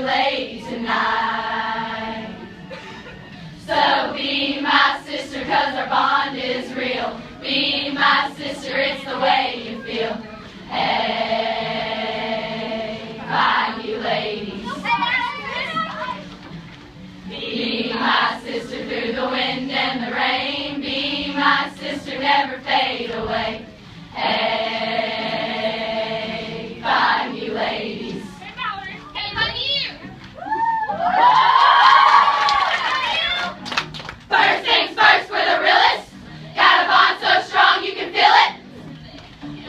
lady tonight. So be my sister, 'cause our bond is real. Be my sister, it's the way you feel. Hey, find you ladies. Be my sister through the wind and the rain. Be my sister, never fade away. Hey, find you ladies. Hey, honey, First things first, we're the realest. Got a bond so strong you can feel it.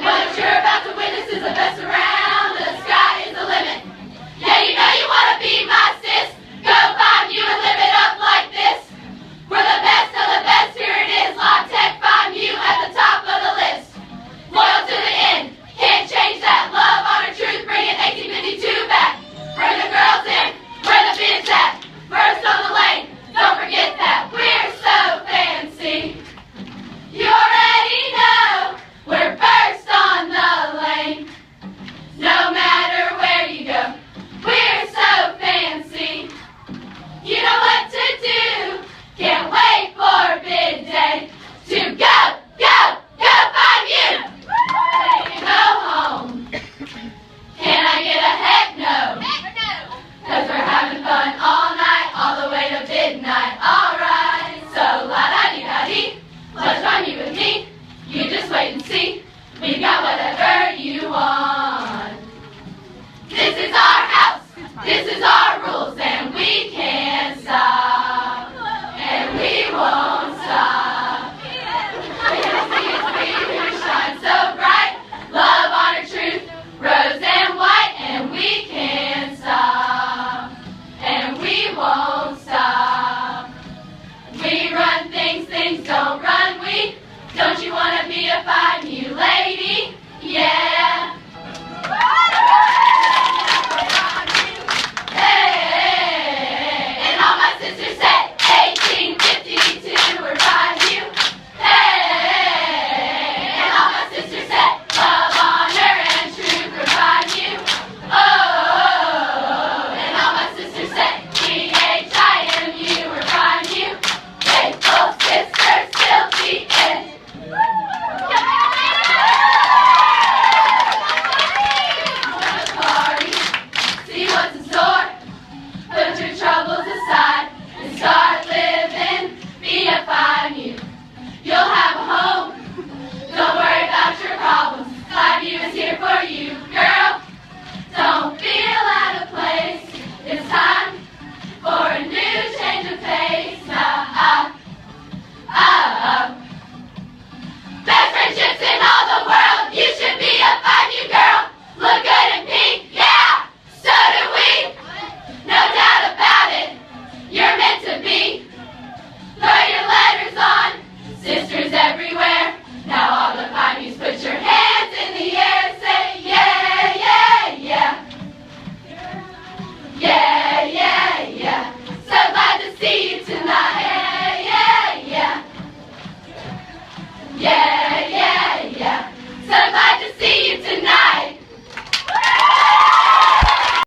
What you're about to witness is the best around. The sky is the limit. Yeah, you know you want to be my sis. Go find you and live it up like this. We're the best of the best. Here it is. La Tech, find you at the top of the list. Loyal to the end. Can't change that. Love, honor, truth. Bring it 1852 back. Bring the girls in. Where the bids at? First on the lane. Don't forget that. We're so fancy. You already know. We're first on the lane. No matter where you go. We're so fancy. You know what to do. Can't wait for bid day to go, go, go find you. Ready to go home. Can I get a heck no? heck no. 'Cause we're having fun all night, all the way to midnight. Alright, so la-da-dee-da-dee. Let's find you with me. You just wait and see. We've got whatever you want. This is our house. This is our